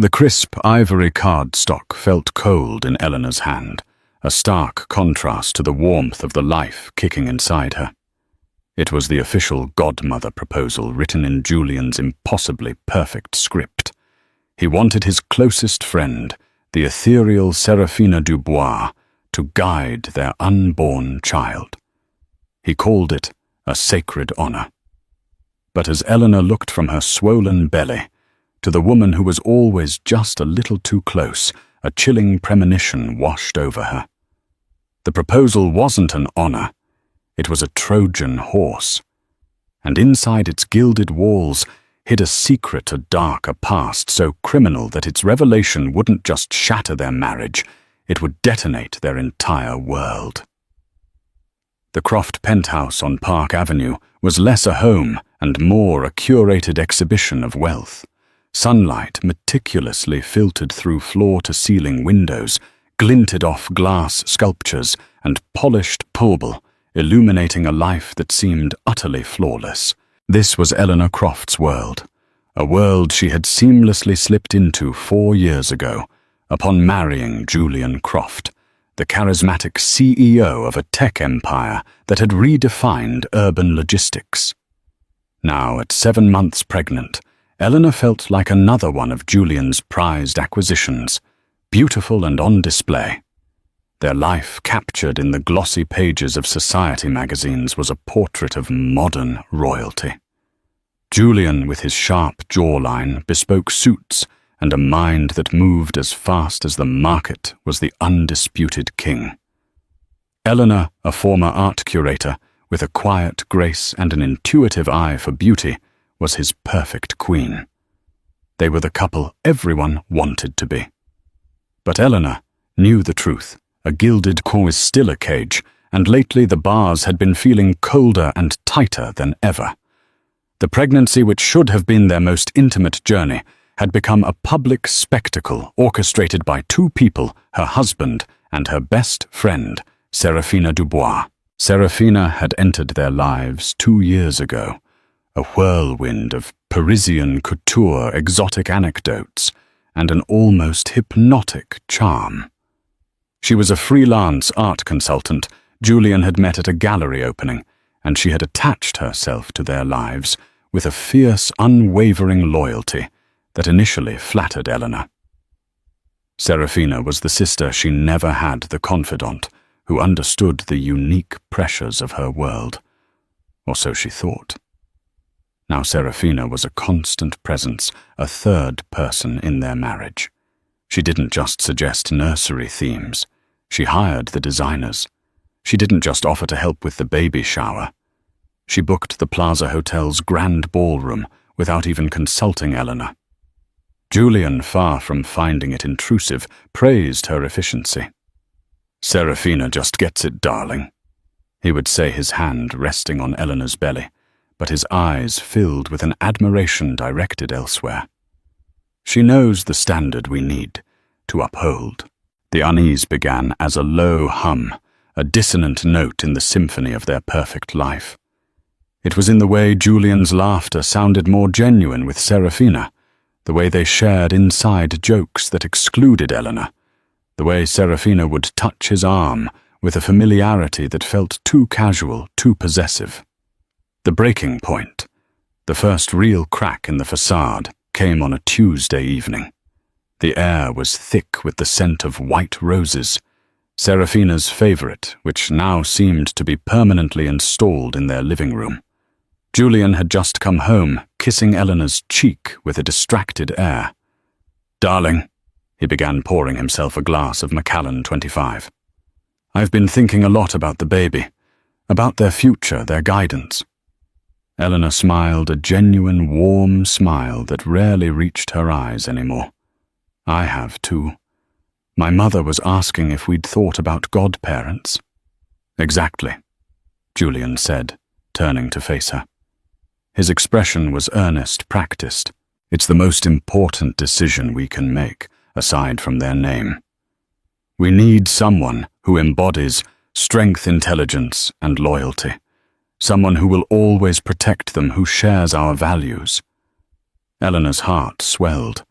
The crisp ivory cardstock felt cold in Eleanor's hand, a stark contrast to the warmth of the life kicking inside her. It was the official Godmother proposal written in Julian's impossibly perfect script. He wanted his closest friend, the ethereal Seraphina Dubois, to guide their unborn child. He called it a sacred honor. But as Eleanor looked from her swollen belly to the woman who was always just a little too close, a chilling premonition washed over her. The proposal wasn't an honor. It was a Trojan horse. And inside its gilded walls hid a secret, a dark, a past so criminal that its revelation wouldn't just shatter their marriage, it would detonate their entire world. The Croft penthouse on Park Avenue was less a home and more a curated exhibition of wealth. Sunlight meticulously filtered through floor-to-ceiling windows, glinted off glass sculptures, and polished marble, illuminating a life that seemed utterly flawless. This was Eleanor Croft's world, a world she had seamlessly slipped into 4 years ago, upon marrying Julian Croft, the charismatic CEO of a tech empire that had redefined urban logistics. Now, at 7 months pregnant, Eleanor felt like another one of Julian's prized acquisitions, beautiful and on display. Their life captured in the glossy pages of society magazines was a portrait of modern royalty. Julian, with his sharp jawline, bespoke suits and a mind that moved as fast as the market, was the undisputed king. Eleanor, a former art curator, with a quiet grace and an intuitive eye for beauty, was his perfect queen. They were the couple everyone wanted to be. But Eleanor knew the truth. A gilded core is still a cage, and lately the bars had been feeling colder and tighter than ever. The pregnancy, which should have been their most intimate journey, had become a public spectacle orchestrated by 2 people, her husband and her best friend, Seraphina Dubois. Seraphina had entered their lives 2 years ago, a whirlwind of Parisian couture, exotic anecdotes, and an almost hypnotic charm. She was a freelance art consultant Julian had met at a gallery opening, and she had attached herself to their lives with a fierce, unwavering loyalty that initially flattered Eleanor. Seraphina was the sister she never had, the confidant who understood the unique pressures of her world, or so she thought. Now Seraphina was a constant presence, a third person in their marriage. She didn't just suggest nursery themes. She hired the designers. She didn't just offer to help with the baby shower. She booked the Plaza Hotel's grand ballroom without even consulting Eleanor. Julian, far from finding it intrusive, praised her efficiency. "Seraphina just gets it, darling," he would say, his hand resting on Eleanor's belly, but his eyes filled with an admiration directed elsewhere. "She knows the standard we need to uphold." The unease began as a low hum, a dissonant note in the symphony of their perfect life. It was in the way Julian's laughter sounded more genuine with Seraphina, the way they shared inside jokes that excluded Eleanor, the way Seraphina would touch his arm with a familiarity that felt too casual, too possessive. The breaking point, the first real crack in the facade, came on a Tuesday evening. The air was thick with the scent of white roses, Seraphina's favorite, which now seemed to be permanently installed in their living room. Julian had just come home, kissing Eleanor's cheek with a distracted air. "Darling," he began, pouring himself a glass of Macallan 25. "I've been thinking a lot about the baby, about their future, their guidance." Eleanor smiled, a genuine, warm smile that rarely reached her eyes anymore. "I have too. My mother was asking if we'd thought about godparents." "Exactly," Julian said, turning to face her. His expression was earnest, practiced. "It's the most important decision we can make, aside from their name. We need someone who embodies strength, intelligence, and loyalty. Someone who will always protect them, who shares our values." Eleanor's heart swelled.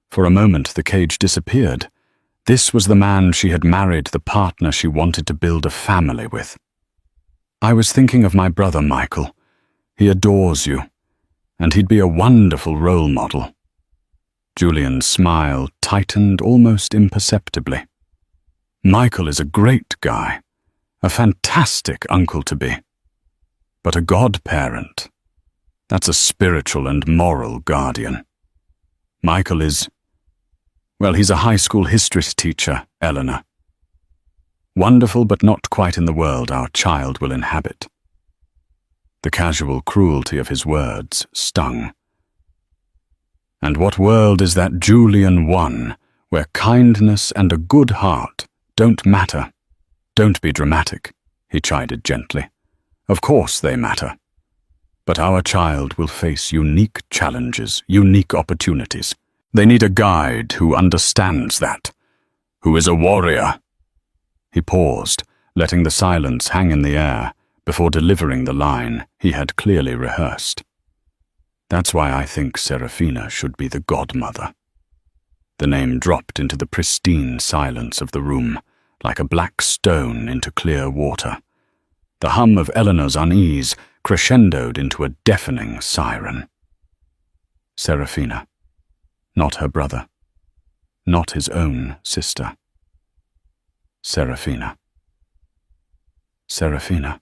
For a moment the cage disappeared. This was the man she had married, the partner she wanted to build a family with. I was thinking of my brother Michael. He adores you, and he'd be a wonderful role model. Julian's smile tightened almost imperceptibly. Michael is a great guy, a fantastic uncle-to-be. But a godparent, that's a spiritual and moral guardian. Michael is, well, he's a high school history teacher, Eleanor. Wonderful, but not quite in the world our child will inhabit. The casual cruelty of his words stung. And what world is that Julian one, where kindness and a good heart don't matter? Don't be dramatic, he chided gently. Of course they matter. But our child will face unique challenges, unique opportunities. They need a guide who understands that, who is a warrior. He paused, letting the silence hang in the air before delivering the line he had clearly rehearsed. That's why I think Serafina should be the godmother. The name dropped into the pristine silence of the room, like a black stone into clear water. The hum of Eleanor's unease crescendoed into a deafening siren. Serafina. Not her brother. Not his own sister. Serafina. Serafina.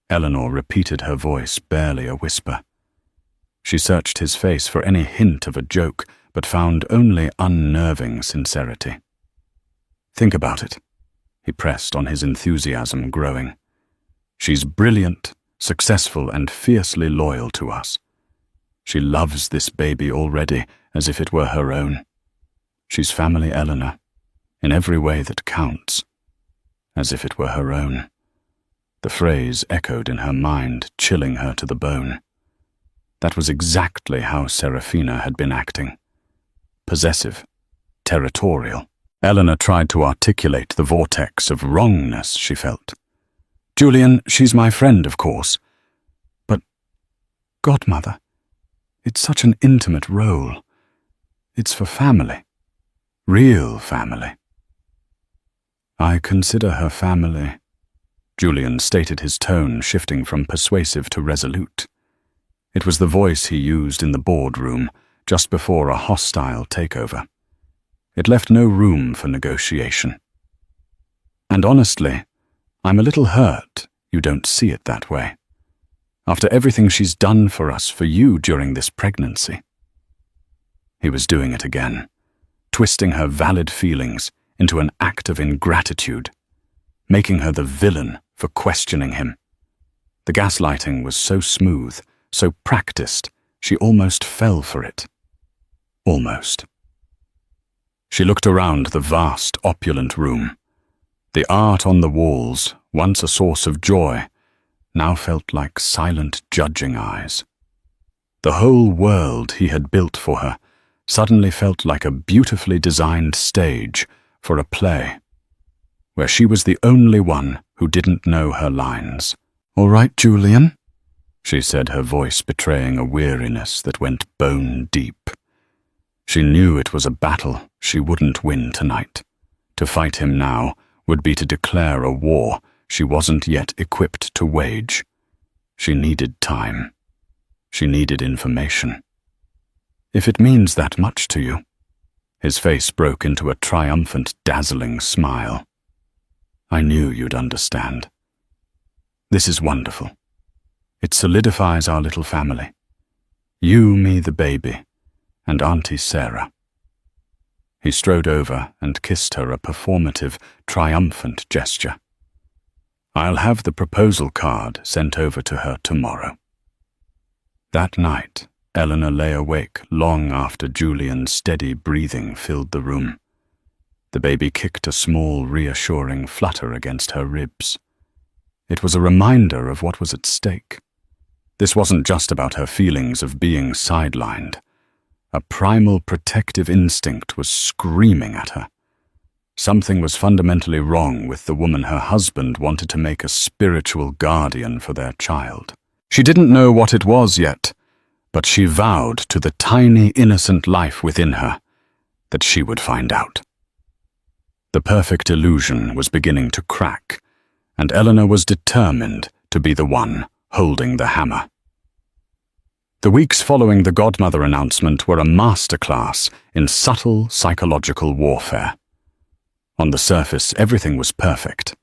Eleanor repeated her voice, barely a whisper. She searched his face for any hint of a joke, but found only unnerving sincerity. Think about it, he pressed on, his enthusiasm growing. She's brilliant, successful, and fiercely loyal to us. She loves this baby already, as if it were her own. She's family, Eleanor, in every way that counts, as if it were her own. The phrase echoed in her mind, chilling her to the bone. That was exactly how Serafina had been acting. Possessive, territorial. Eleanor tried to articulate the vortex of wrongness she felt. Julian, she's my friend, of course. But, godmother, it's such an intimate role. It's for family. Real family. I consider her family. Julian stated, his tone shifting from persuasive to resolute. It was the voice he used in the boardroom just before a hostile takeover. It left no room for negotiation. And honestly, I'm a little hurt you don't see it that way. After everything she's done for us, for you during this pregnancy. He was doing it again, twisting her valid feelings into an act of ingratitude, making her the villain for questioning him. The gaslighting was so smooth, so practiced, she almost fell for it. Almost. She looked around the vast, opulent room. The art on the walls, once a source of joy, now felt like silent judging eyes. The whole world he had built for her suddenly felt like a beautifully designed stage for a play, where she was the only one who didn't know her lines. "All right, Julian," she said, her voice betraying a weariness that went bone deep. She knew it was a battle she wouldn't win tonight. To fight him now would be to declare a war she wasn't yet equipped to wage. She needed time. She needed information. If it means that much to you. His face broke into a triumphant, dazzling smile. I knew you'd understand. This is wonderful. It solidifies our little family. You, me, the baby, and Auntie Sarah. He strode over and kissed her, a performative, triumphant gesture. I'll have the proposal card sent over to her tomorrow. That night, Eleanor lay awake long after Julian's steady breathing filled the room. The baby kicked a small, reassuring flutter against her ribs. It was a reminder of what was at stake. This wasn't just about her feelings of being sidelined. A primal protective instinct was screaming at her. Something was fundamentally wrong with the woman her husband wanted to make a spiritual guardian for their child. She didn't know what it was yet, but she vowed to the tiny, innocent life within her that she would find out. The perfect illusion was beginning to crack, and Eleanor was determined to be the one holding the hammer. The weeks following the Godmother announcement were a masterclass in subtle psychological warfare. On the surface, everything was perfect.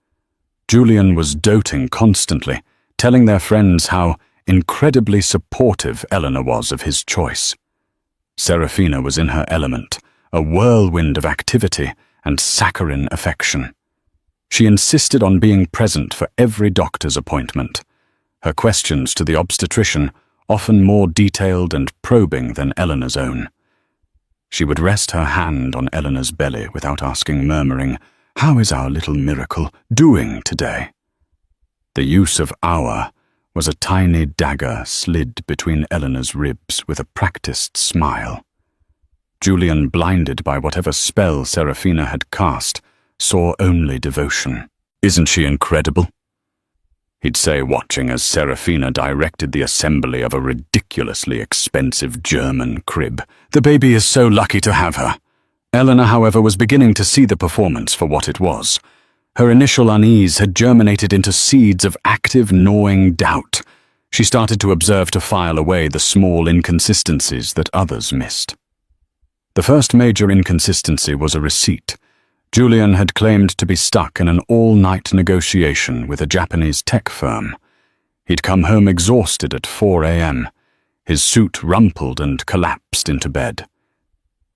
Julian was doting constantly, telling their friends how incredibly supportive Eleanor was of his choice. Serafina was in her element, a whirlwind of activity and saccharine affection. She insisted on being present for every doctor's appointment. Her questions to the obstetrician often more detailed and probing than Eleanor's own. She would rest her hand on Eleanor's belly without asking, murmuring, "How is our little miracle doing today?" The use of "our" was a tiny dagger slid between Eleanor's ribs with a practiced smile. Julian, blinded by whatever spell Serafina had cast, saw only devotion. "Isn't she incredible?" he'd say, watching as Serafina directed the assembly of a ridiculously expensive German crib. "The baby is so lucky to have her." Eleanor, however, was beginning to see the performance for what it was. Her initial unease had germinated into seeds of active, gnawing doubt. She started to observe to file away the small inconsistencies that others missed. The first major inconsistency was a receipt. Julian had claimed to be stuck in an all-night negotiation with a Japanese tech firm. He'd come home exhausted at 4 a.m., his suit rumpled and collapsed into bed.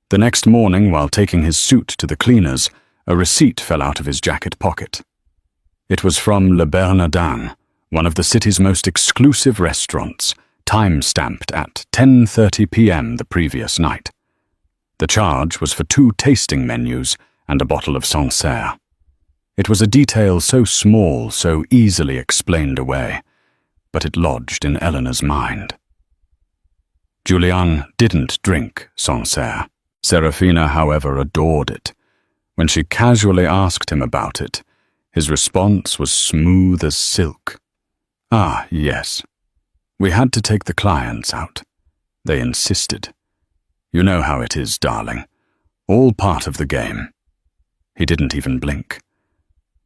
The next morning, while taking his suit to the cleaners, a receipt fell out of his jacket pocket. It was from Le Bernardin, one of the city's most exclusive restaurants, time-stamped at 10:30 p.m. the previous night. The charge was for 2 tasting menus and a bottle of Sancerre. It was a detail so small, so easily explained away, but it lodged in Eleanor's mind. Julian didn't drink Sancerre. Serafina, however, adored it. When she casually asked him about it, his response was smooth as silk. "Ah, yes. We had to take the clients out. They insisted. You know how it is, darling. All part of the game." He didn't even blink.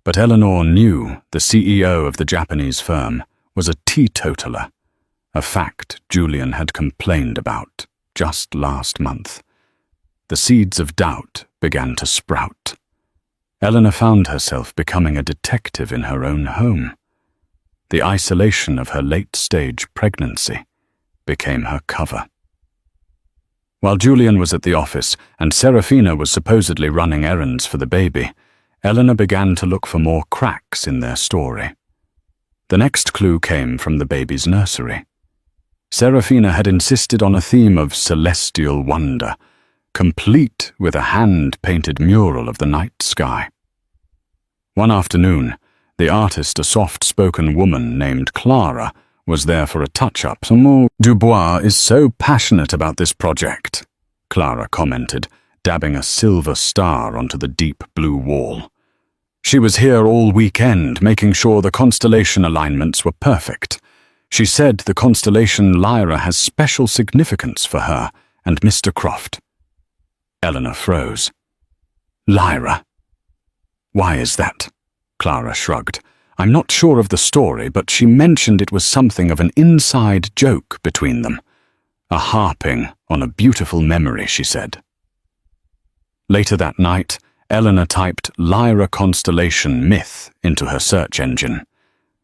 But Eleanor knew the CEO of the Japanese firm was a teetotaler, a fact Julian had complained about just last month. The seeds of doubt began to sprout. Eleanor found herself becoming a detective in her own home. The isolation of her late-stage pregnancy became her cover. While Julian was at the office and Serafina was supposedly running errands for the baby, Eleanor began to look for more cracks in their story. The next clue came from the baby's nursery. Serafina had insisted on a theme of celestial wonder, complete with a hand-painted mural of the night sky. One afternoon, the artist, a soft-spoken woman named Clara, was there for a touch-up. "Dubois is so passionate about this project," Clara commented, dabbing a silver star onto the deep blue wall. "She was here all weekend, making sure the constellation alignments were perfect. She said the constellation Lyra has special significance for her and Mr. Croft." Eleanor froze. "Lyra? Why is that?" Clara shrugged. "I'm not sure of the story, but she mentioned it was something of an inside joke between them. A harping on a beautiful memory, she said." Later that night, Eleanor typed Lyra constellation myth into her search engine.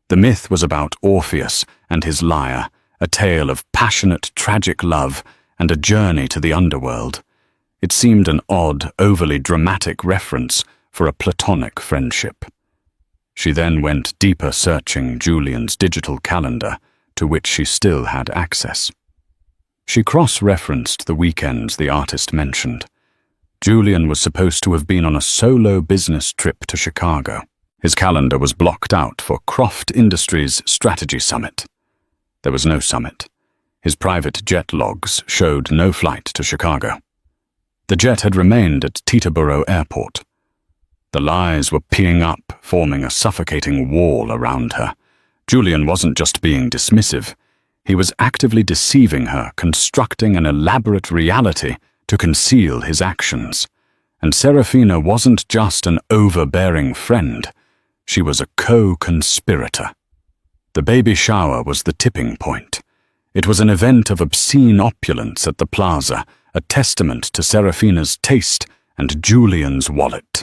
The myth was about Orpheus and his lyre, a tale of passionate, tragic love and a journey to the underworld. It seemed an odd, overly dramatic reference for a platonic friendship. She then went deeper, searching Julian's digital calendar, to which she still had access. She cross-referenced the weekends the artist mentioned. Julian was supposed to have been on a solo business trip to Chicago. His calendar was blocked out for Croft Industries Strategy Summit. There was no summit. His private jet logs showed no flight to Chicago. The jet had remained at Teterboro Airport. The lies were peeing up, forming a suffocating wall around her. Julian wasn't just being dismissive. He was actively deceiving her, constructing an elaborate reality to conceal his actions. And Serafina wasn't just an overbearing friend, she was a co-conspirator. The baby shower was the tipping point. It was an event of obscene opulence at the plaza, a testament to Serafina's taste and Julian's wallet.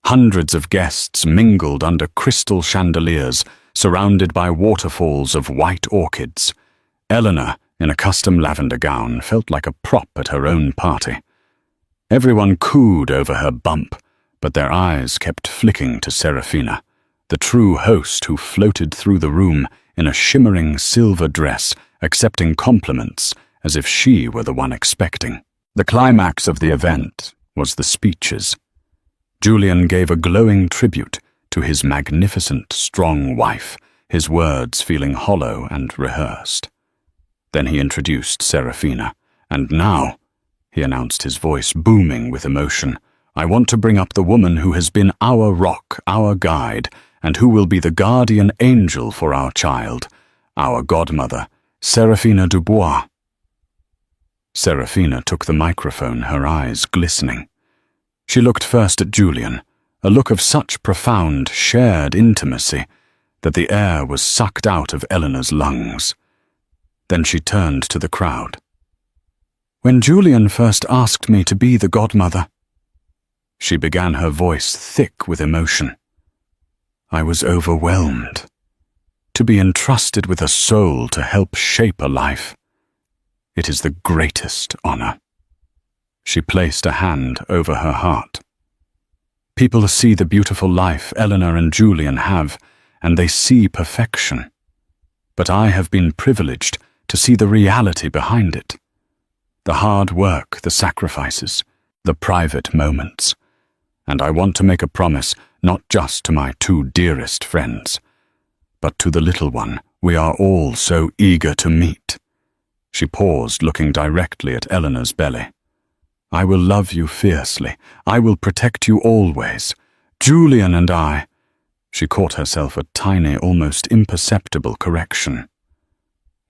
Hundreds of guests mingled under crystal chandeliers, surrounded by waterfalls of white orchids. Eleanor, in a custom lavender gown, felt like a prop at her own party. Everyone cooed over her bump, but their eyes kept flicking to Serafina, the true host who floated through the room in a shimmering silver dress, accepting compliments as if she were the one expecting. The climax of the event was the speeches. Julian gave a glowing tribute to his magnificent, strong wife, his words feeling hollow and rehearsed. Then he introduced Serafina, and now, he announced, his voice booming with emotion, I want to bring up the woman who has been our rock, our guide, and who will be the guardian angel for our child, our godmother, Serafina Dubois. Serafina took the microphone, her eyes glistening. She looked first at Julian, a look of such profound, shared intimacy that the air was sucked out of Eleanor's lungs. Then she turned to the crowd. When Julian first asked me to be the godmother, she began, her voice thick with emotion, I was overwhelmed. To be entrusted with a soul to help shape a life, it is the greatest honor. She placed a hand over her heart. People see the beautiful life Eleanor and Julian have, and they see perfection. But I have been privileged to see the reality behind it. The hard work, the sacrifices, the private moments. And I want to make a promise not just to my two dearest friends, but to the little one we are all so eager to meet. She paused, looking directly at Eleanor's belly. I will love you fiercely. I will protect you always. Julian and I. She caught herself a tiny, almost imperceptible correction.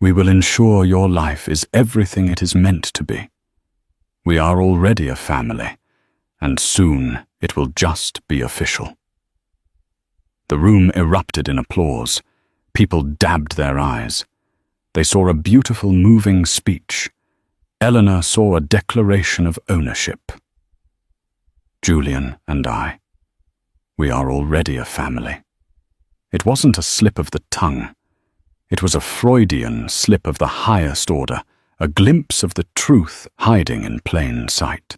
We will ensure your life is everything it is meant to be. We are already a family, and soon it will just be official. The room erupted in applause. People dabbed their eyes. They saw a beautiful, moving speech. Eleanor saw a declaration of ownership. Julian and I. We are already a family. It wasn't a slip of the tongue. It was a Freudian slip of the highest order, a glimpse of the truth hiding in plain sight.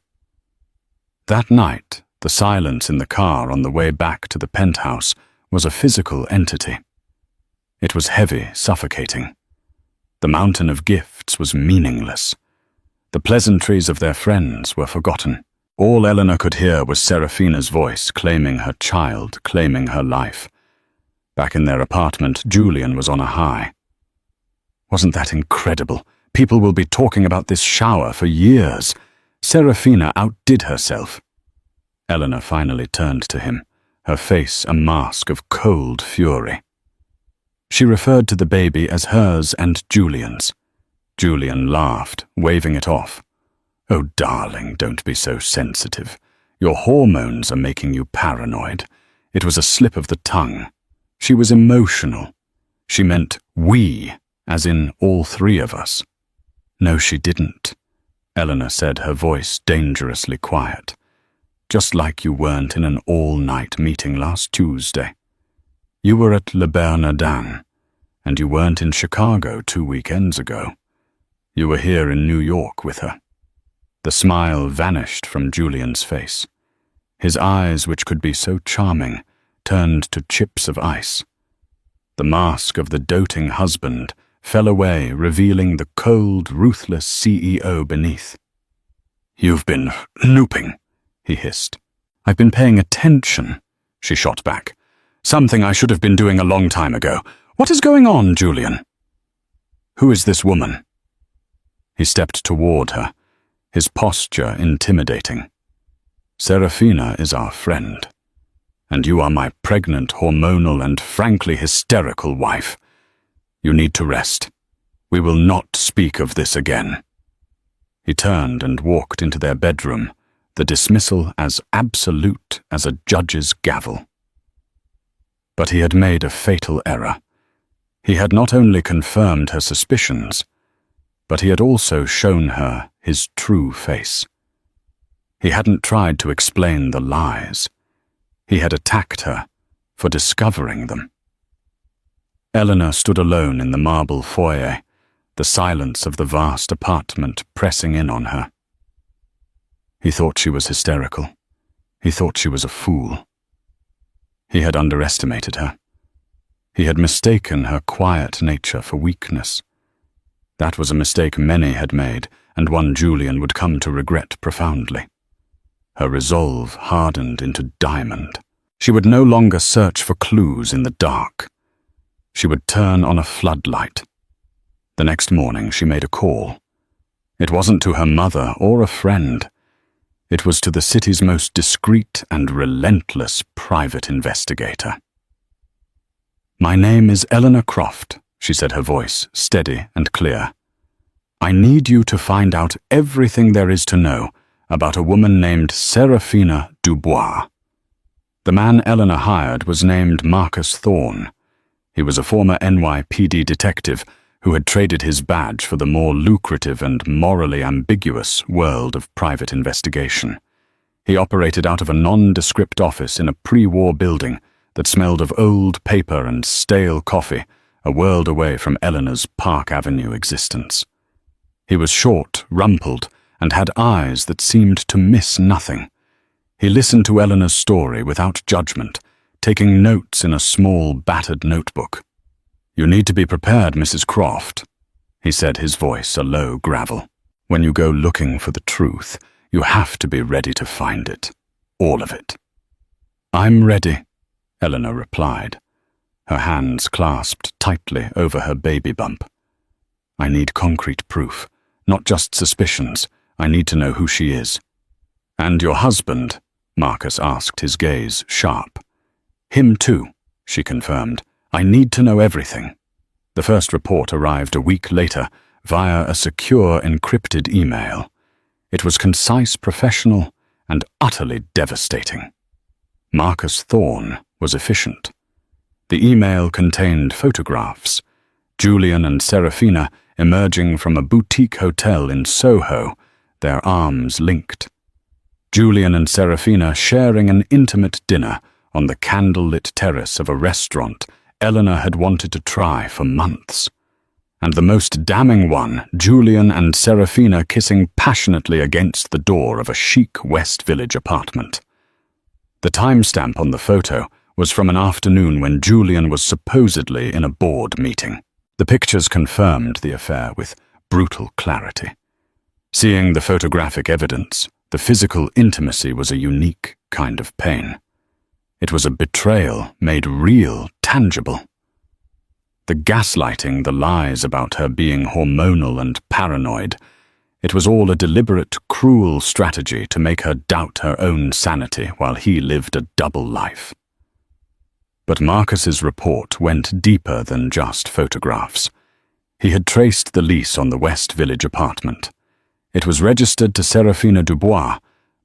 That night, the silence in the car on the way back to the penthouse was a physical entity. It was heavy, suffocating. The mountain of gifts was meaningless. The pleasantries of their friends were forgotten. All Eleanor could hear was Serafina's voice claiming her child, claiming her life. Back in their apartment, Julian was on a high. Wasn't that incredible? People will be talking about this shower for years. Serafina outdid herself. Eleanor finally turned to him, her face a mask of cold fury. She referred to the baby as hers and Julian's. Julian laughed, waving it off. Oh, darling, don't be so sensitive. Your hormones are making you paranoid. It was a slip of the tongue. She was emotional. She meant we, as in all three of us. No, she didn't, Eleanor said, her voice dangerously quiet. Just like you weren't in an all-night meeting last Tuesday. You were at Le Bernardin, and you weren't in Chicago 2 weekends ago. You were here in New York with her. The smile vanished from Julian's face. His eyes, which could be so charming, turned to chips of ice. The mask of the doting husband fell away, revealing the cold, ruthless CEO beneath. You've been snooping, he hissed. I've been paying attention, she shot back. Something I should have been doing a long time ago. What is going on, Julian? Who is this woman? He stepped toward her, his posture intimidating. Serafina is our friend, and you are my pregnant, hormonal, and frankly hysterical wife. You need to rest. We will not speak of this again. He turned and walked into their bedroom, the dismissal as absolute as a judge's gavel. But he had made a fatal error. He had not only confirmed her suspicions, but he had also shown her his true face. He hadn't tried to explain the lies. He had attacked her for discovering them. Eleanor stood alone in the marble foyer, the silence of the vast apartment pressing in on her. He thought she was hysterical. He thought she was a fool. He had underestimated her. He had mistaken her quiet nature for weakness. That was a mistake many had made, and one Julian would come to regret profoundly. Her resolve hardened into diamond. She would no longer search for clues in the dark. She would turn on a floodlight. The next morning she made a call. It wasn't to her mother or a friend. It was to the city's most discreet and relentless private investigator. "My name is Eleanor Croft," she said, her voice steady and clear. "I need you to find out everything there is to know about a woman named Seraphina Dubois." The man Eleanor hired was named Marcus Thorne. He was a former NYPD detective who had traded his badge for the more lucrative and morally ambiguous world of private investigation. He operated out of a nondescript office in a pre-war building that smelled of old paper and stale coffee, a world away from Eleanor's Park Avenue existence. He was short, rumpled, and had eyes that seemed to miss nothing. He listened to Eleanor's story without judgment, taking notes in a small, battered notebook. "You need to be prepared, Mrs. Croft," he said, his voice a low gravel. "When you go looking for the truth, you have to be ready to find it. All of it." "I'm ready," Eleanor replied, her hands clasped tightly over her baby bump. "I need concrete proof, not just suspicions. I need to know who she is." "And your husband?" Marcus asked, his gaze sharp. "Him too," she confirmed. "I need to know everything." The first report arrived a week later via a secure encrypted email. It was concise, professional, and utterly devastating. Marcus Thorne was efficient. The email contained photographs. Julian and Seraphina emerging from a boutique hotel in Soho, their arms linked. Julian and Seraphina sharing an intimate dinner on the candlelit terrace of a restaurant Eleanor had wanted to try for months. And the most damning one, Julian and Seraphina kissing passionately against the door of a chic West Village apartment. The timestamp on the photo was from an afternoon when Julian was supposedly in a board meeting. The pictures confirmed the affair with brutal clarity. Seeing the photographic evidence, the physical intimacy was a unique kind of pain. It was a betrayal made real, tangible. The gaslighting, the lies about her being hormonal and paranoid, it was all a deliberate, cruel strategy to make her doubt her own sanity while he lived a double life. But Marcus's report went deeper than just photographs. He had traced the lease on the West Village apartment. It was registered to Seraphina Dubois,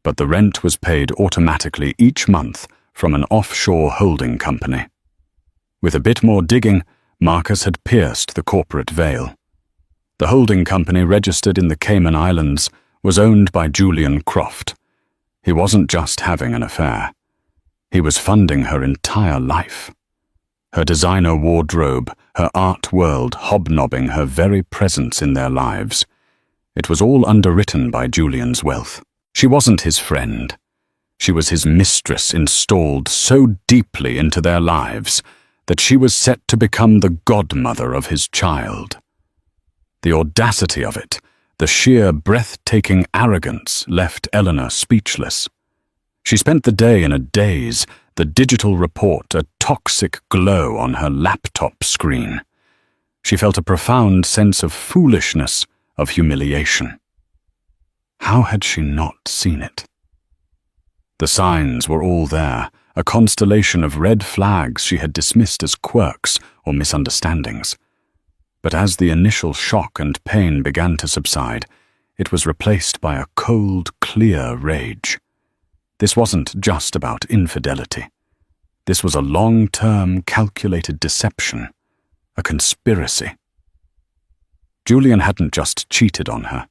but the rent was paid automatically each month from an offshore holding company. With a bit more digging, Marcus had pierced the corporate veil. The holding company, registered in the Cayman Islands, was owned by Julian Croft. He wasn't just having an affair. He was funding her entire life. Her designer wardrobe, her art world hobnobbing her very presence in their lives. It was all underwritten by Julian's wealth. She wasn't his friend. She was his mistress, installed so deeply into their lives that she was set to become the godmother of his child. The audacity of it, the sheer breathtaking arrogance, left Eleanor speechless. She spent the day in a daze, the digital report a toxic glow on her laptop screen. She felt a profound sense of foolishness, of humiliation. How had she not seen it? The signs were all there, a constellation of red flags she had dismissed as quirks or misunderstandings. But as the initial shock and pain began to subside, it was replaced by a cold, clear rage. This wasn't just about infidelity. This was a long-term, calculated deception, a conspiracy. Julian hadn't just cheated on her.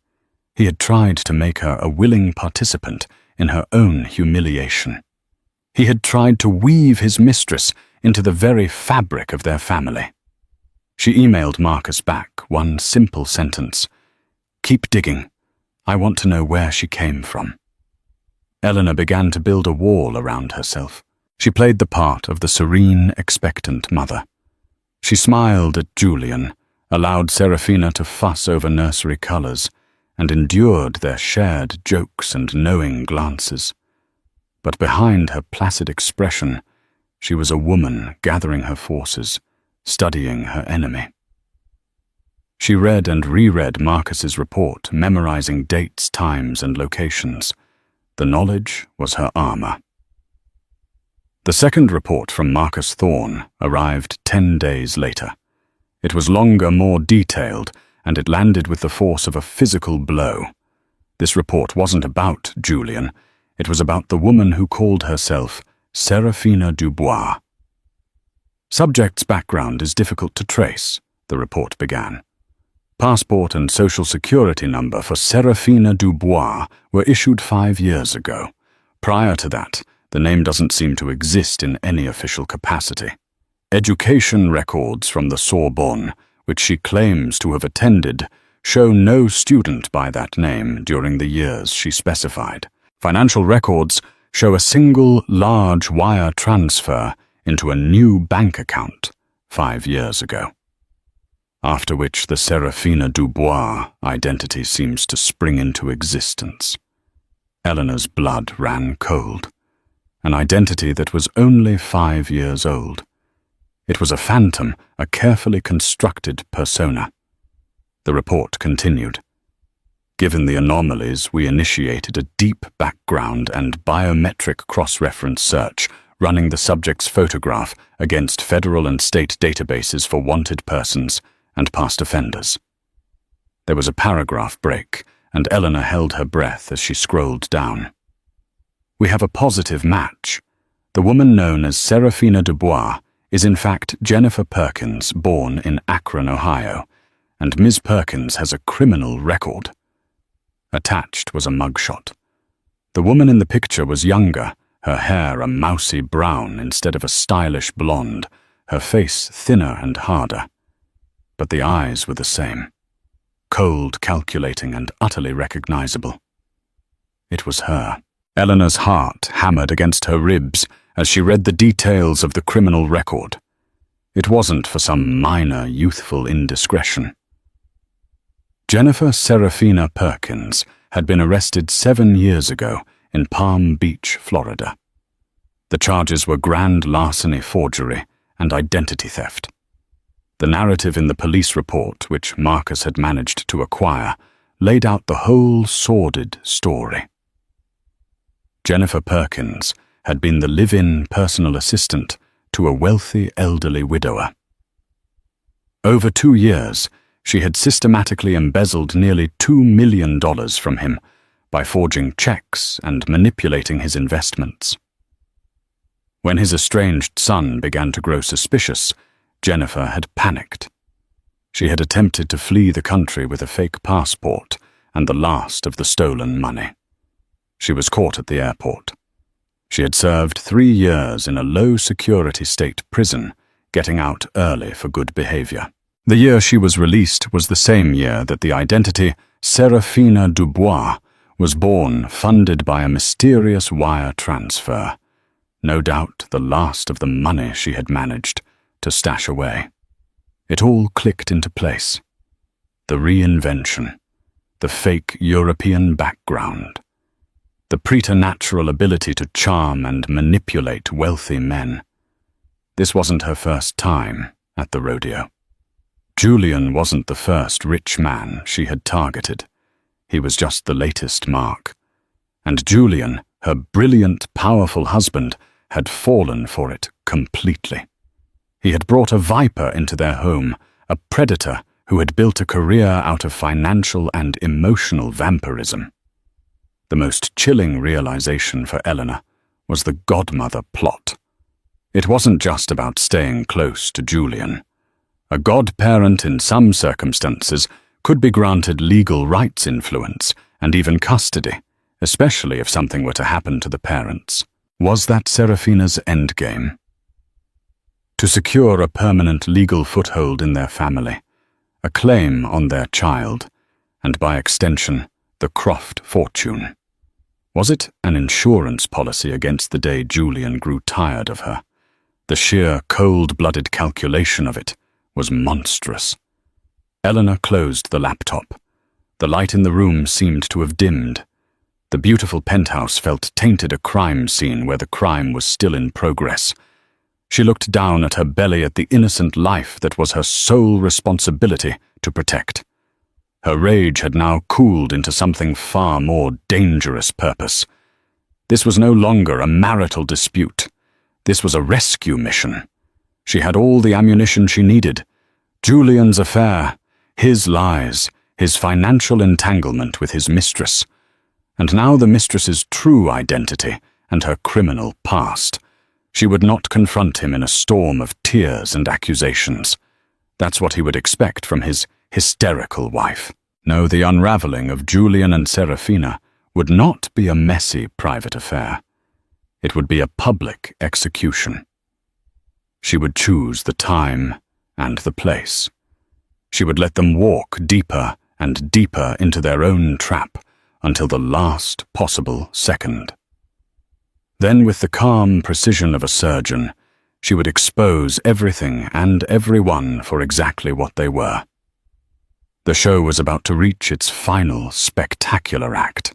He had tried to make her a willing participant in her own humiliation. He had tried to weave his mistress into the very fabric of their family. She emailed Marcus back one simple sentence: "Keep digging. I want to know where she came from." Eleanor began to build a wall around herself. She played the part of the serene, expectant mother. She smiled at Julian, allowed Serafina to fuss over nursery colors, and endured their shared jokes and knowing glances. But behind her placid expression, she was a woman gathering her forces, studying her enemy. She read and reread Marcus's report, memorizing dates, times, and locations. The knowledge was her armor. The second report from Marcus Thorne arrived 10 days later. It was longer, more detailed, and it landed with the force of a physical blow. This report wasn't about Julian. It was about the woman who called herself Serafina Dubois. Subject's background is difficult to trace, the report began. Passport and social security number for Serafina Dubois were issued 5 years ago. Prior to that, the name doesn't seem to exist in any official capacity. Education records from the Sorbonne, which she claims to have attended, show no student by that name during the years she specified. Financial records show a single large wire transfer into a new bank account 5 years ago. After which the Serafina Dubois identity seems to spring into existence. Eleanor's blood ran cold. An identity that was only 5 years old. It was a phantom, a carefully constructed persona. The report continued. Given the anomalies, we initiated a deep background and biometric cross-reference search, running the subject's photograph against federal and state databases for wanted persons and past offenders. There was a paragraph break, and Eleanor held her breath as she scrolled down. We have a positive match. The woman known as Serafina Dubois is in fact Jennifer Perkins, born in Akron, Ohio, and Ms. Perkins has a criminal record. Attached was a mugshot. The woman in the picture was younger, her hair a mousy brown instead of a stylish blonde, her face thinner and harder. But the eyes were the same. Cold, calculating, and utterly recognizable. It was her. Eleanor's heart hammered against her ribs as she read the details of the criminal record. It wasn't for some minor, youthful indiscretion. Jennifer Serafina Perkins had been arrested 7 years ago in Palm Beach, Florida. The charges were grand larceny, forgery, and identity theft. The narrative in the police report, which Marcus had managed to acquire, laid out the whole sordid story. Jennifer Perkins had been the live-in personal assistant to a wealthy elderly widower. Over 2 years, she had systematically embezzled nearly $2 million from him by forging checks and manipulating his investments. When his estranged son began to grow suspicious, Jennifer had panicked. She had attempted to flee the country with a fake passport and the last of the stolen money. She was caught at the airport. She had served 3 years in a low-security state prison, getting out early for good behavior. The year she was released was the same year that the identity Serafina Dubois was born, funded by a mysterious wire transfer. No doubt the last of the money she had managed to stash away. It all clicked into place. The reinvention, the fake European background, the preternatural ability to charm and manipulate wealthy men. This wasn't her first time at the rodeo. Julian wasn't the first rich man she had targeted. He was just the latest mark. And Julian, her brilliant, powerful husband, had fallen for it completely. He had brought a viper into their home, a predator who had built a career out of financial and emotional vampirism. The most chilling realization for Eleanor was the Godmother plot. It wasn't just about staying close to Julian. A godparent in some circumstances could be granted legal rights influence and even custody, especially if something were to happen to the parents. Was that Serafina's endgame? To secure a permanent legal foothold in their family, a claim on their child, and by extension, the Croft fortune. Was it an insurance policy against the day Julian grew tired of her? The sheer cold-blooded calculation of it was monstrous. Eleanor closed the laptop. The light in the room seemed to have dimmed. The beautiful penthouse felt tainted, a crime scene where the crime was still in progress. She looked down at her belly, at the innocent life that was her sole responsibility to protect. Her rage had now cooled into something far more dangerous purpose. This was no longer a marital dispute. This was a rescue mission. She had all the ammunition she needed. Julian's affair, his lies, his financial entanglement with his mistress, and now the mistress's true identity and her criminal past. She would not confront him in a storm of tears and accusations. That's what he would expect from his hysterical wife. No, the unraveling of Julian and Serafina would not be a messy private affair. It would be a public execution. She would choose the time and the place. She would let them walk deeper and deeper into their own trap until the last possible second. Then, with the calm precision of a surgeon, she would expose everything and everyone for exactly what they were. The show was about to reach its final, spectacular act.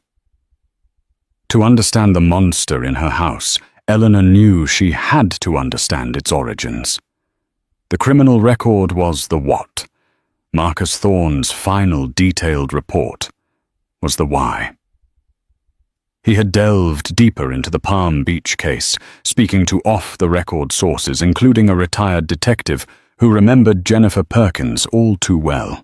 To understand the monster in her house, Eleanor knew she had to understand its origins. The criminal record was the what. Marcus Thorne's final detailed report was the why. He had delved deeper into the Palm Beach case, speaking to off-the-record sources, including a retired detective who remembered Jennifer Perkins all too well.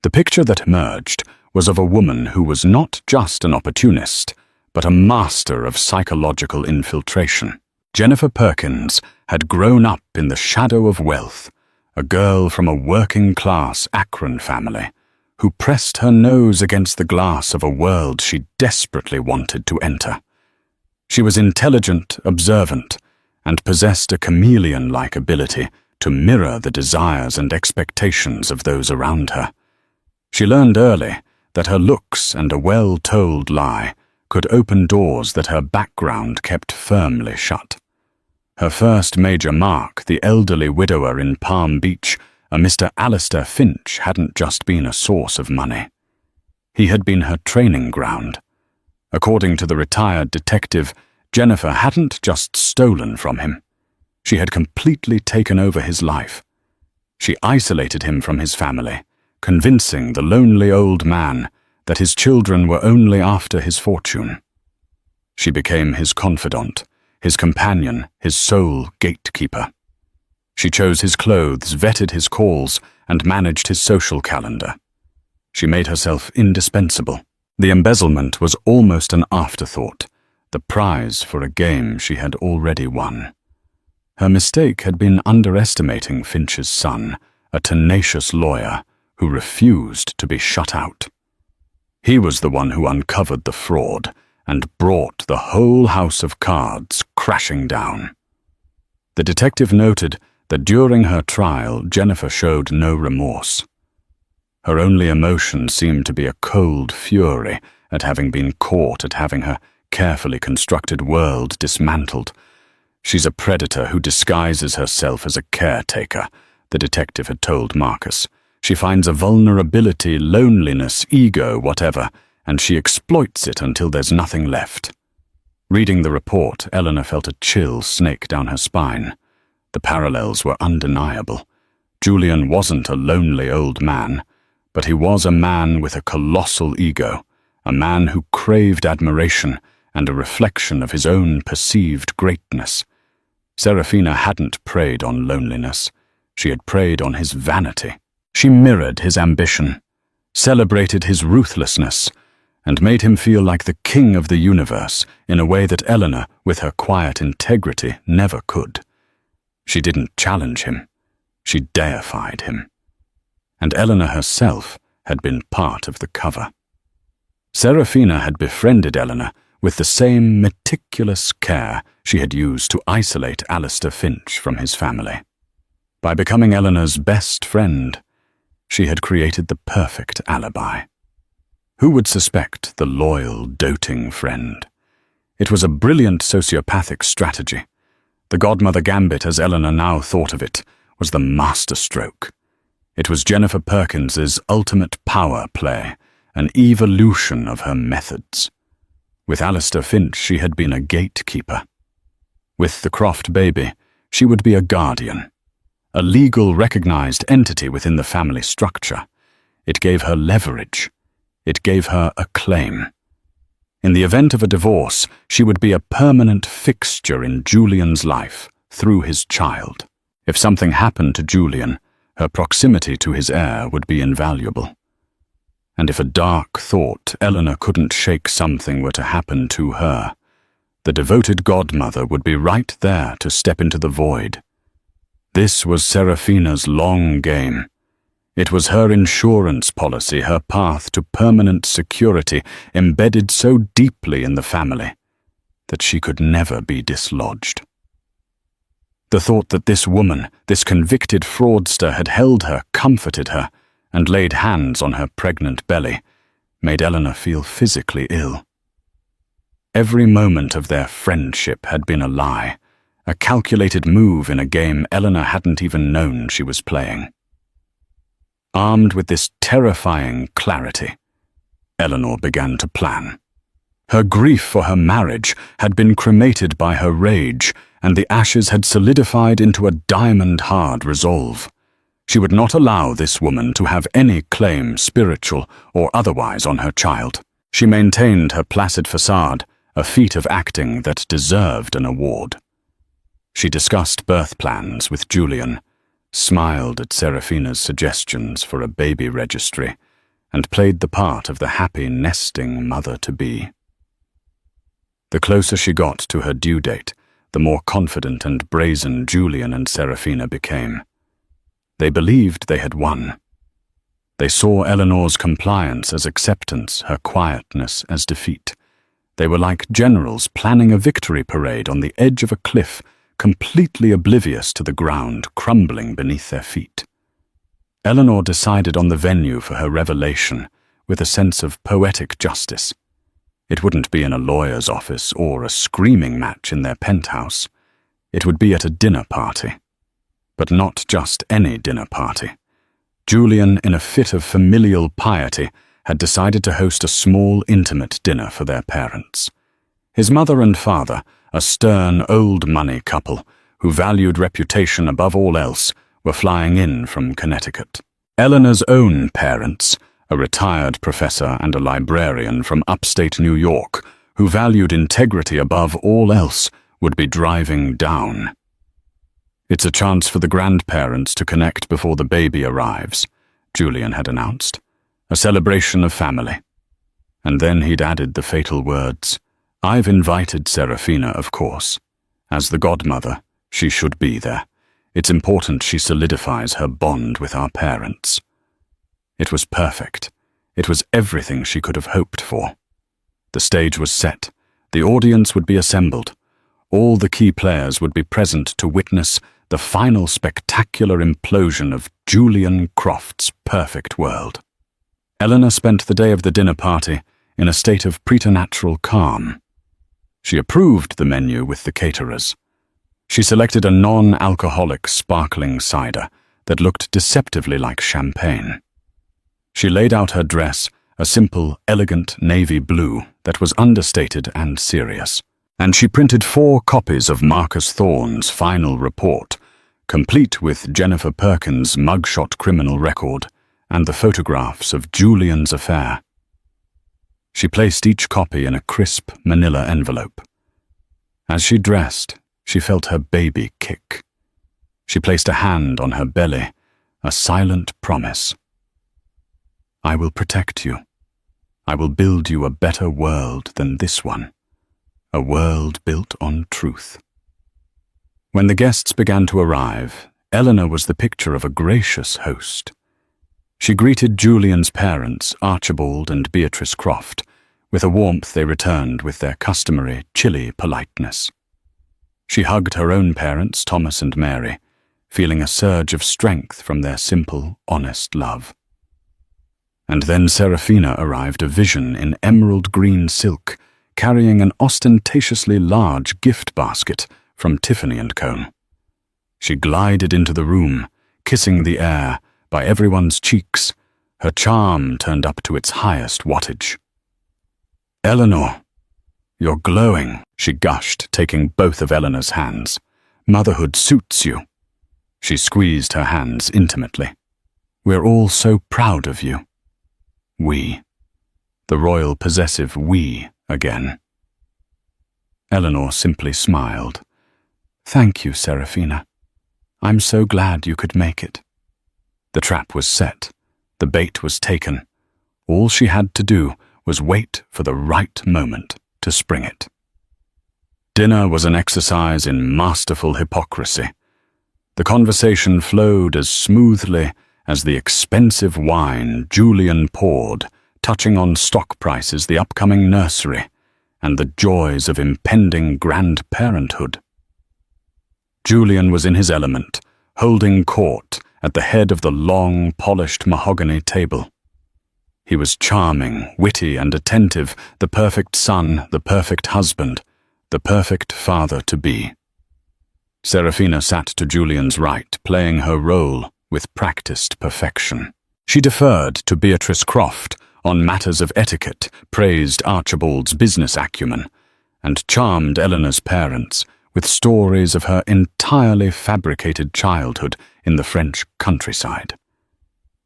The picture that emerged was of a woman who was not just an opportunist, but a master of psychological infiltration. Jennifer Perkins had grown up in the shadow of wealth, a girl from a working-class Akron family, who pressed her nose against the glass of a world she desperately wanted to enter. She was intelligent, observant, and possessed a chameleon-like ability to mirror the desires and expectations of those around her. She learned early that her looks and a well-told lie could open doors that her background kept firmly shut. Her first major mark, the elderly widower in Palm Beach, a Mr. Alistair Finch, hadn't just been a source of money. He had been her training ground. According to the retired detective, Jennifer hadn't just stolen from him. She had completely taken over his life. She isolated him from his family, convincing the lonely old man that his children were only after his fortune. She became his confidant, his companion, his sole gatekeeper. She chose his clothes, vetted his calls, and managed his social calendar. She made herself indispensable. The embezzlement was almost an afterthought, the prize for a game she had already won. Her mistake had been underestimating Finch's son, a tenacious lawyer who refused to be shut out. He was the one who uncovered the fraud and brought the whole house of cards crashing down. The detective noted that during her trial, Jennifer showed no remorse. Her only emotion seemed to be a cold fury at having been caught, at having her carefully constructed world dismantled. "She's a predator who disguises herself as a caretaker," the detective had told Marcus. "She finds a vulnerability, loneliness, ego, whatever, and she exploits it until there's nothing left." Reading the report, Eleanor felt a chill snake down her spine. The parallels were undeniable. Julian wasn't a lonely old man, but he was a man with a colossal ego, a man who craved admiration and a reflection of his own perceived greatness. Serafina hadn't preyed on loneliness. She had preyed on his vanity. She mirrored his ambition, celebrated his ruthlessness, and made him feel like the king of the universe in a way that Eleanor, with her quiet integrity, never could. She didn't challenge him. She deified him. And Eleanor herself had been part of the cover. Serafina had befriended Eleanor with the same meticulous care she had used to isolate Alistair Finch from his family. By becoming Eleanor's best friend, she had created the perfect alibi. Who would suspect the loyal, doting friend? It was a brilliant sociopathic strategy. The Godmother gambit, as Eleanor now thought of it, was the masterstroke. It was Jennifer Perkins's ultimate power play, an evolution of her methods. With Alistair Finch, she had been a gatekeeper. With the Croft baby, she would be a guardian, a legal recognized entity within the family structure. It gave her leverage. It gave her a claim. In the event of a divorce, she would be a permanent fixture in Julian's life through his child. If something happened to Julian, her proximity to his heir would be invaluable. And if a dark thought Eleanor couldn't shake something were to happen to her, the devoted godmother would be right there to step into the void. This was Serafina's long game. It was her insurance policy, her path to permanent security, embedded so deeply in the family that she could never be dislodged. The thought that this woman, this convicted fraudster, had held her, comforted her, and laid hands on her pregnant belly, made Eleanor feel physically ill. Every moment of their friendship had been a lie, a calculated move in a game Eleanor hadn't even known she was playing. Armed with this terrifying clarity, Eleanor began to plan. Her grief for her marriage had been cremated by her rage, and the ashes had solidified into a diamond-hard resolve. She would not allow this woman to have any claim, spiritual or otherwise, on her child. She maintained her placid facade, a feat of acting that deserved an award. She discussed birth plans with Julian, smiled at Serafina's suggestions for a baby registry, and played the part of the happy nesting mother-to-be. The closer she got to her due date, the more confident and brazen Julian and Serafina became. They believed they had won. They saw Eleanor's compliance as acceptance, her quietness as defeat. They were like generals planning a victory parade on the edge of a cliff, completely oblivious to the ground crumbling beneath their feet. Eleanor decided on the venue for her revelation with a sense of poetic justice. It wouldn't be in a lawyer's office or a screaming match in their penthouse. It would be at a dinner party. But not just any dinner party. Julian, in a fit of familial piety, had decided to host a small, intimate dinner for their parents. His mother and father, a stern, old-money couple who valued reputation above all else, were flying in from Connecticut. Eleanor's own parents, a retired professor and a librarian from upstate New York, who valued integrity above all else, would be driving down. "It's a chance for the grandparents to connect before the baby arrives," Julian had announced. "A celebration of family." And then he'd added the fatal words, "I've invited Serafina, of course. As the godmother, she should be there. It's important she solidifies her bond with our parents." It was perfect. It was everything she could have hoped for. The stage was set. The audience would be assembled. All the key players would be present to witness the final spectacular implosion of Julian Croft's perfect world. Eleanor spent the day of the dinner party in a state of preternatural calm. She approved the menu with the caterers. She selected a non-alcoholic sparkling cider that looked deceptively like champagne. She laid out her dress, a simple, elegant navy blue that was understated and serious. And she printed 4 copies of Marcus Thorne's final report, complete with Jennifer Perkins' mugshot criminal record and the photographs of Julian's affair. She placed each copy in a crisp manila envelope. As she dressed, she felt her baby kick. She placed a hand on her belly, a silent promise. I will protect you. I will build you a better world than this one, a world built on truth. When the guests began to arrive, Eleanor was the picture of a gracious host. She greeted Julian's parents, Archibald and Beatrice Croft, with a warmth they returned with their customary chilly politeness. She hugged her own parents, Thomas and Mary, feeling a surge of strength from their simple, honest love. And then Serafina arrived, a vision in emerald green silk, carrying an ostentatiously large gift basket from Tiffany & Co. She glided into the room, kissing the air, by everyone's cheeks, her charm turned up to its highest wattage. "Eleanor, you're glowing," she gushed, taking both of Eleanor's hands. "Motherhood suits you." She squeezed her hands intimately. "We're all so proud of you." We. The royal possessive we again. Eleanor simply smiled. "Thank you, Serafina. I'm so glad you could make it." The trap was set. The bait was taken. All she had to do was wait for the right moment to spring it. Dinner was an exercise in masterful hypocrisy. The conversation flowed as smoothly as the expensive wine Julian poured, touching on stock prices, the upcoming nursery, and the joys of impending grandparenthood. Julian was in his element, holding court at the head of the long, polished mahogany table. He was charming, witty, and attentive, the perfect son, the perfect husband, the perfect father-to-be. Serafina sat to Julian's right, playing her role with practiced perfection. She deferred to Beatrice Croft on matters of etiquette, praised Archibald's business acumen, and charmed Eleanor's parents with stories of her entirely fabricated childhood in the French countryside.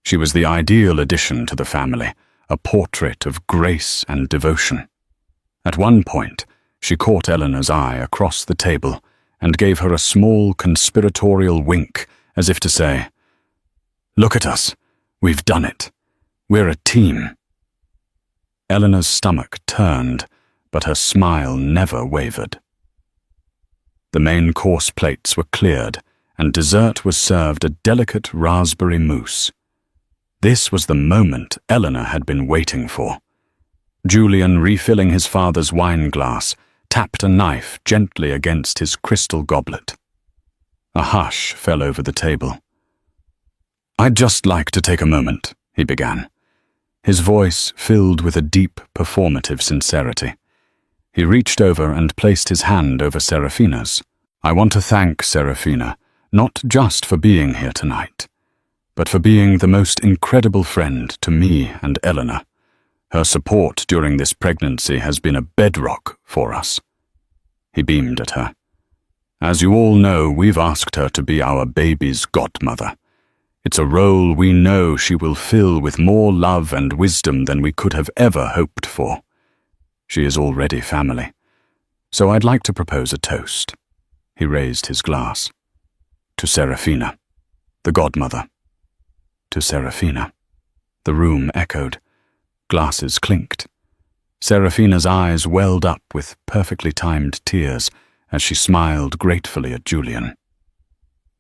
She was the ideal addition to the family, a portrait of grace and devotion. At one point, she caught Eleanor's eye across the table and gave her a small conspiratorial wink, as if to say, "Look at us. We've done it. We're a team." Eleanor's stomach turned, but her smile never wavered. The main course plates were cleared, and dessert was served, a delicate raspberry mousse. This was the moment Eleanor had been waiting for. Julian, refilling his father's wine glass, tapped a knife gently against his crystal goblet. A hush fell over the table. "I'd just like to take a moment," he began, his voice filled with a deep, performative sincerity. He reached over and placed his hand over Serafina's. "I want to thank Serafina, not just for being here tonight, but for being the most incredible friend to me and Eleanor. Her support during this pregnancy has been a bedrock for us." He beamed at her. "As you all know, we've asked her to be our baby's godmother. It's a role we know she will fill with more love and wisdom than we could have ever hoped for. She is already family. So I'd like to propose a toast." He raised his glass. "To Serafina, the godmother." "To Serafina." The room echoed. Glasses clinked. Serafina's eyes welled up with perfectly timed tears as she smiled gratefully at Julian.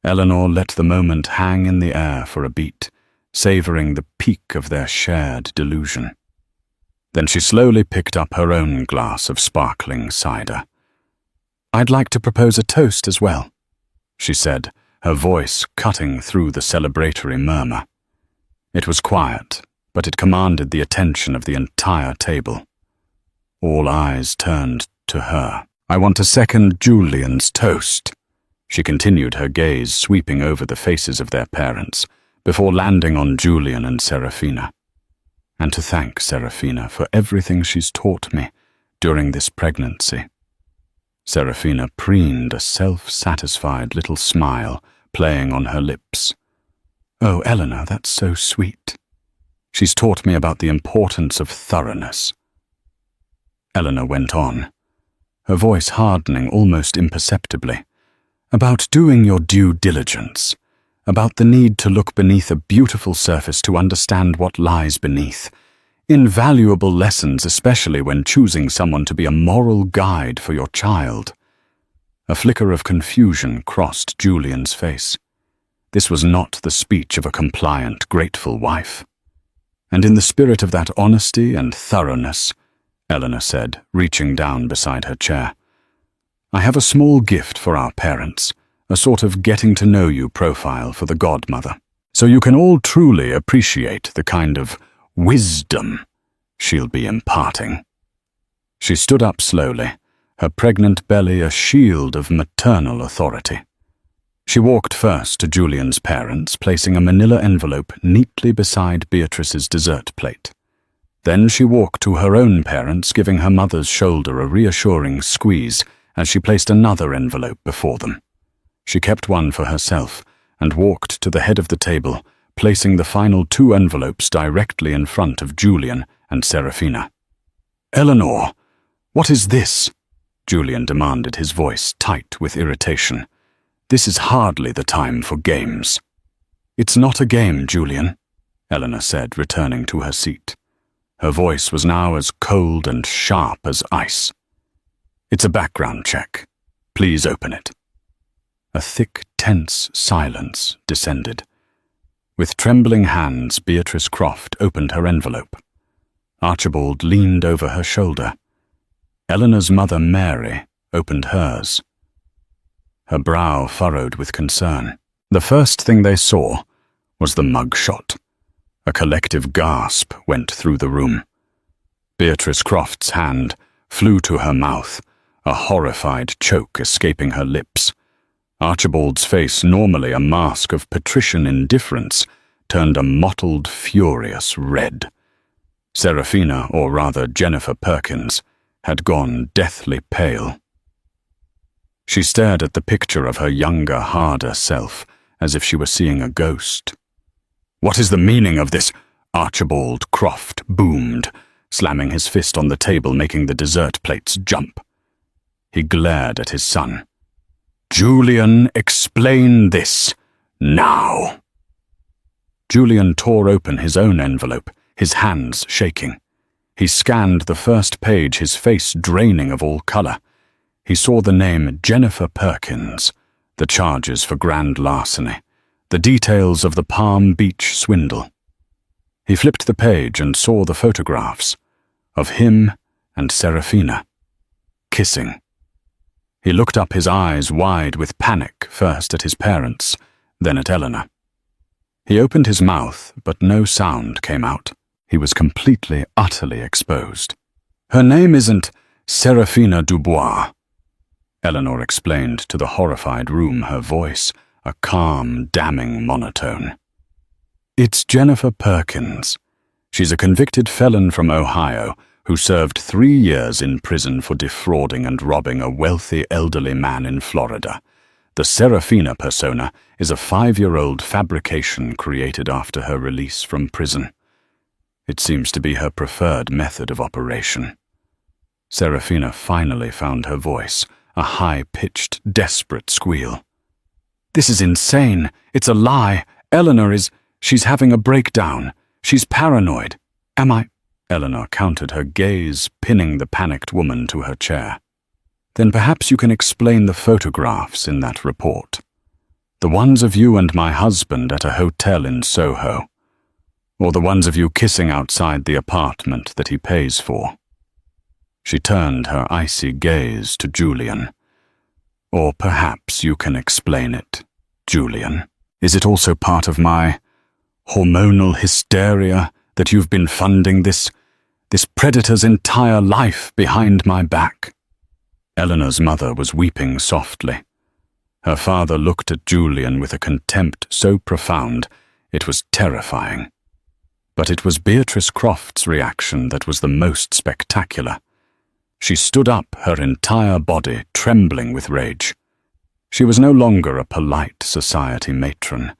Eleanor let the moment hang in the air for a beat, savoring the peak of their shared delusion. Then she slowly picked up her own glass of sparkling cider. "I'd like to propose a toast as well," she said, her voice cutting through the celebratory murmur. It was quiet, but it commanded the attention of the entire table. All eyes turned to her. "I want to second Julian's toast." She continued, her gaze sweeping over the faces of their parents, before landing on Julian and Serafina. "And to thank Serafina for everything she's taught me during this pregnancy." Serafina preened, a self-satisfied little smile playing on her lips. "Oh, Eleanor, that's so sweet. She's taught me about the importance of thoroughness." Eleanor went on, her voice hardening almost imperceptibly. "About doing your due diligence, about the need to look beneath a beautiful surface to understand what lies beneath. Invaluable lessons, especially when choosing someone to be a moral guide for your child. A flicker of confusion crossed Julian's face. This was not the speech of a compliant, grateful wife. And in the spirit of that honesty and thoroughness, Eleanor said, reaching down beside her chair, I have a small gift for our parents, a sort of getting-to-know-you profile for the godmother, so you can all truly appreciate the kind of wisdom she'll be imparting. She stood up slowly, her pregnant belly a shield of maternal authority. She walked first to Julian's parents, placing a manila envelope neatly beside Beatrice's dessert plate. Then she walked to her own parents, giving her mother's shoulder a reassuring squeeze as she placed another envelope before them. She kept one for herself and walked to the head of the table, placing the final 2 envelopes directly in front of Julian and Serafina. Eleanor, what is this? Julian demanded, his voice tight with irritation. This is hardly the time for games. It's not a game, Julian, Eleanor said, returning to her seat. Her voice was now as cold and sharp as ice. It's a background check. Please open it. A thick, tense silence descended. With trembling hands, Beatrice Croft opened her envelope. Archibald leaned over her shoulder. Eleanor's mother, Mary, opened hers. Her brow furrowed with concern. The first thing they saw was the mugshot. A collective gasp went through the room. Beatrice Croft's hand flew to her mouth, a horrified choke escaping her lips. Archibald's face, normally a mask of patrician indifference, turned a mottled, furious red. Serafina, or rather Jennifer Perkins, had gone deathly pale. She stared at the picture of her younger, harder self, as if she were seeing a ghost. What is the meaning of this? Archibald Croft boomed, slamming his fist on the table, making the dessert plates jump. He glared at his son. Julian, explain this, now. Julian tore open his own envelope, his hands shaking. He scanned the first page, his face draining of all color. He saw the name Jennifer Perkins, the charges for grand larceny, the details of the Palm Beach swindle. He flipped the page and saw the photographs of him and Serafina, kissing. He looked up, his eyes wide with panic, first at his parents, then at Eleanor. He opened his mouth, but no sound came out. He was completely, utterly exposed. Her name isn't Serafina Dubois, Eleanor explained to the horrified room, her voice a calm, damning monotone. It's Jennifer Perkins. She's a convicted felon from Ohio who served 3 years in prison for defrauding and robbing a wealthy elderly man in Florida. The Serafina persona is a 5-year-old fabrication created after her release from prison. It seems to be her preferred method of operation. Serafina finally found her voice, a high-pitched, desperate squeal. This is insane. It's a lie. Eleanor she's having a breakdown. She's paranoid. Am I? Eleanor countered, her gaze pinning the panicked woman to her chair. Then perhaps you can explain the photographs in that report. The ones of you and my husband at a hotel in Soho. Or the ones of you kissing outside the apartment that he pays for. She turned her icy gaze to Julian. Or perhaps you can explain it, Julian. Is it also part of my hormonal hysteria that you've been funding this predator's entire life behind my back? Eleanor's mother was weeping softly. Her father looked at Julian with a contempt so profound it was terrifying. But it was Beatrice Croft's reaction that was the most spectacular. She stood up, her entire body trembling with rage. She was no longer a polite society matron.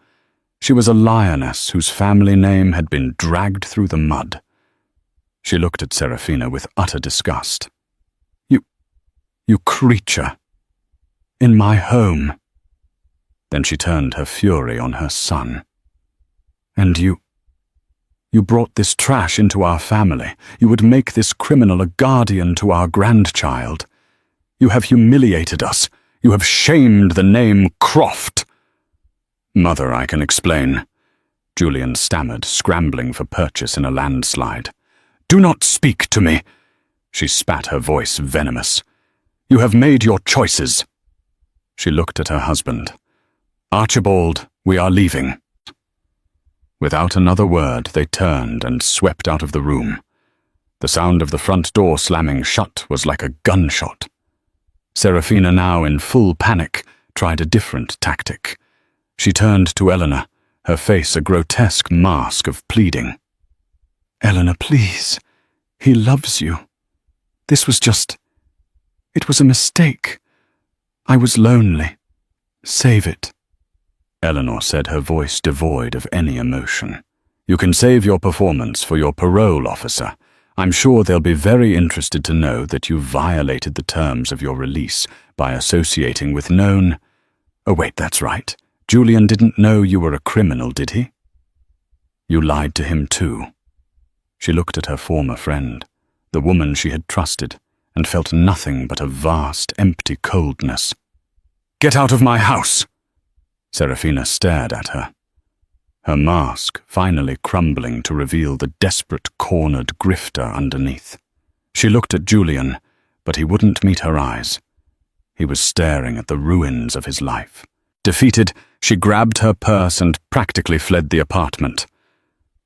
She was a lioness whose family name had been dragged through the mud. She looked at Serafina with utter disgust. You creature. In my home. Then she turned her fury on her son. "And you brought this trash into our family. You would make this criminal a guardian to our grandchild. You have humiliated us. You have shamed the name Croft." "Mother, I can explain," Julian stammered, scrambling for purchase in a landslide. "Do not speak to me." She spat, her voice venomous. "You have made your choices." She looked at her husband. "Archibald, we are leaving." Without another word, they turned and swept out of the room. The sound of the front door slamming shut was like a gunshot. Serafina, now in full panic, tried a different tactic. She turned to Eleanor, her face a grotesque mask of pleading. "Eleanor, please. He loves you. This was it was a mistake. I was lonely. Save it." Eleanor said, her voice devoid of any emotion. "You can save your performance for your parole officer. I'm sure they'll be very interested to know that you violated the terms of your release by associating with known—" "Oh wait, that's right. Julian didn't know you were a criminal, did he?" "You lied to him too." She looked at her former friend, the woman she had trusted, and felt nothing but a vast, empty coldness. "Get out of my house!" Serafina stared at her, her mask finally crumbling to reveal the desperate, cornered grifter underneath. She looked at Julian, but he wouldn't meet her eyes. He was staring at the ruins of his life. Defeated, she grabbed her purse and practically fled the apartment.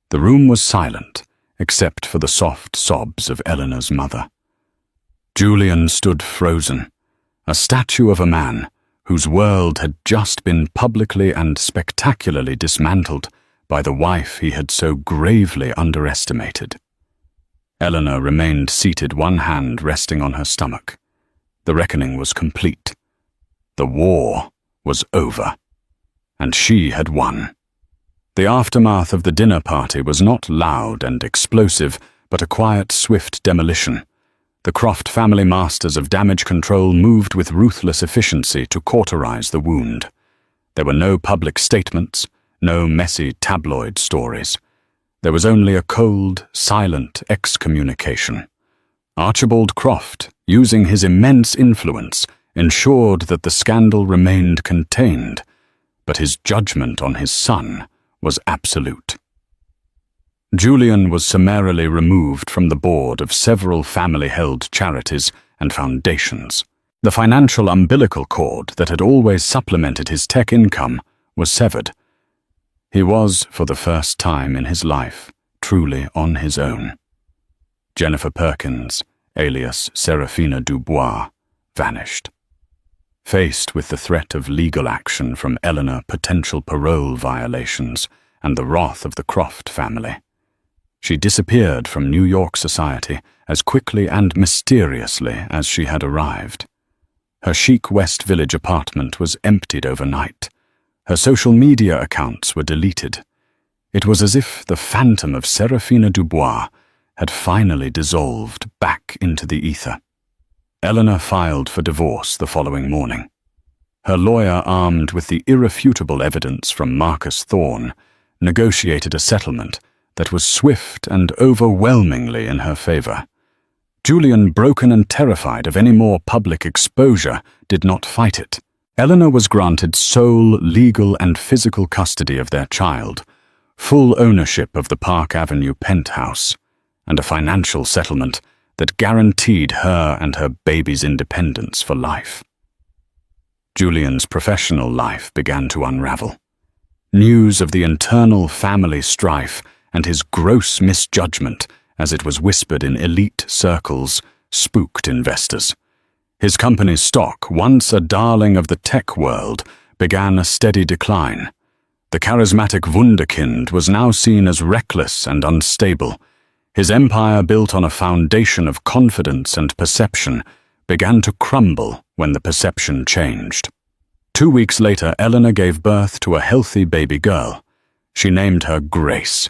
The room was silent, except for the soft sobs of Eleanor's mother. Julian stood frozen, a statue of a man whose world had just been publicly and spectacularly dismantled by the wife he had so gravely underestimated. Eleanor remained seated, one hand resting on her stomach. The reckoning was complete. The war was over, and she had won. The aftermath of the dinner party was not loud and explosive, but a quiet, swift demolition. The Croft family masters of damage control moved with ruthless efficiency to cauterize the wound. There were no public statements, no messy tabloid stories. There was only a cold, silent excommunication. Archibald Croft, using his immense influence, ensured that the scandal remained contained, but his judgment on his son was absolute. Julian was summarily removed from the board of several family-held charities and foundations. The financial umbilical cord that had always supplemented his tech income was severed. He was, for the first time in his life, truly on his own. Jennifer Perkins, alias Serafina Dubois, vanished. Faced with the threat of legal action from Eleanor, potential parole violations, and the wrath of the Croft family, she disappeared from New York society as quickly and mysteriously as she had arrived. Her chic West Village apartment was emptied overnight. Her social media accounts were deleted. It was as if the phantom of Serafina Dubois had finally dissolved back into the ether. Eleanor filed for divorce the following morning. Her lawyer, armed with the irrefutable evidence from Marcus Thorne, negotiated a settlement that was swift and overwhelmingly in her favor. Julian, broken and terrified of any more public exposure, did not fight it. Eleanor was granted sole legal and physical custody of their child, full ownership of the Park Avenue penthouse, and a financial settlement that guaranteed her and her baby's independence for life. Julian's professional life began to unravel. News of the internal family strife and his gross misjudgment, as it was whispered in elite circles, spooked investors. His company's stock, once a darling of the tech world, began a steady decline. The charismatic wunderkind was now seen as reckless and unstable. His empire, built on a foundation of confidence and perception, began to crumble when the perception changed. 2 weeks later, Eleanor gave birth to a healthy baby girl. She named her Grace,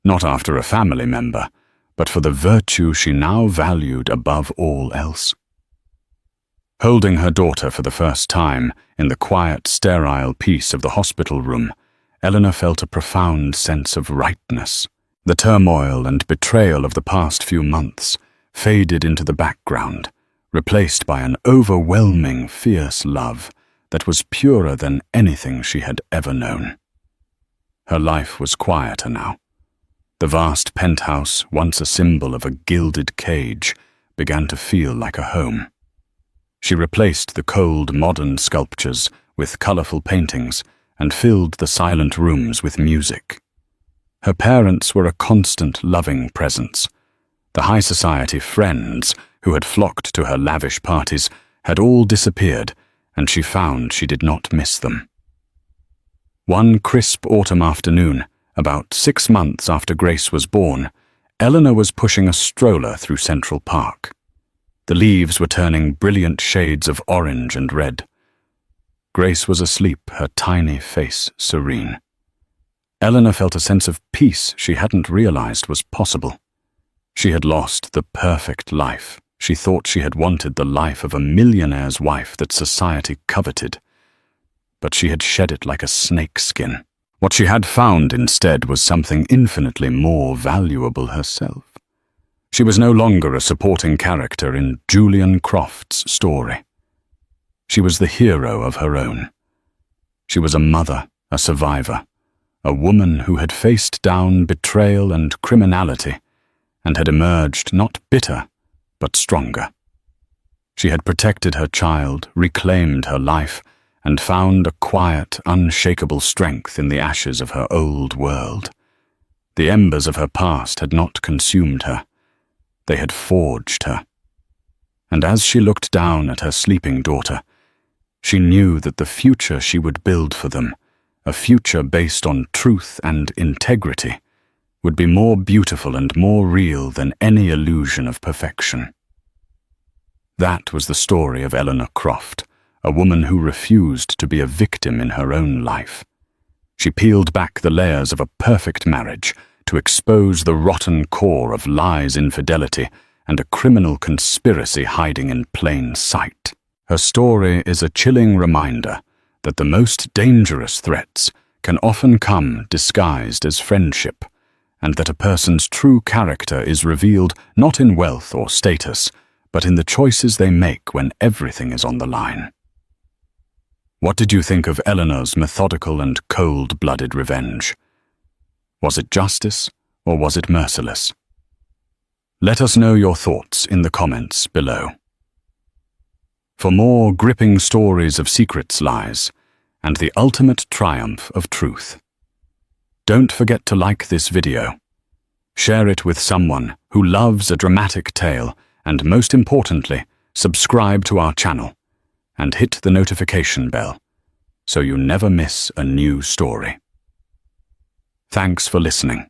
not after a family member, but for the virtue she now valued above all else. Holding her daughter for the first time in the quiet, sterile peace of the hospital room, Eleanor felt a profound sense of rightness. The turmoil and betrayal of the past few months faded into the background, replaced by an overwhelming, fierce love that was purer than anything she had ever known. Her life was quieter now. The vast penthouse, once a symbol of a gilded cage, began to feel like a home. She replaced the cold, modern sculptures with colorful paintings and filled the silent rooms with music. Her parents were a constant, loving presence. The high society friends who had flocked to her lavish parties had all disappeared, and she found she did not miss them. One crisp autumn afternoon, about 6 months after Grace was born, Eleanor was pushing a stroller through Central Park. The leaves were turning brilliant shades of orange and red. Grace was asleep, her tiny face serene. Eleanor felt a sense of peace she hadn't realized was possible. She had lost the perfect life. She thought she had wanted the life of a millionaire's wife that society coveted. But she had shed it like a snakeskin. What she had found instead was something infinitely more valuable herself. She was no longer a supporting character in Julian Croft's story. She was the hero of her own. She was a mother, a survivor, a woman who had faced down betrayal and criminality and had emerged not bitter, but stronger. She had protected her child, reclaimed her life, and found a quiet, unshakable strength in the ashes of her old world. The embers of her past had not consumed her. They had forged her. And as she looked down at her sleeping daughter, she knew that the future she would build for them, a future based on truth and integrity, would be more beautiful and more real than any illusion of perfection. That was the story of Eleanor Croft, a woman who refused to be a victim in her own life. She peeled back the layers of a perfect marriage to expose the rotten core of lies, infidelity, and a criminal conspiracy hiding in plain sight. Her story is a chilling reminder that the most dangerous threats can often come disguised as friendship, and that a person's true character is revealed not in wealth or status, but in the choices they make when everything is on the line. What did you think of Eleanor's methodical and cold-blooded revenge? Was it justice, or was it merciless? Let us know your thoughts in the comments below. For more gripping stories of secrets, lies, and the ultimate triumph of truth, don't forget to like this video, share it with someone who loves a dramatic tale, and most importantly, subscribe to our channel, and hit the notification bell so you never miss a new story. Thanks for listening.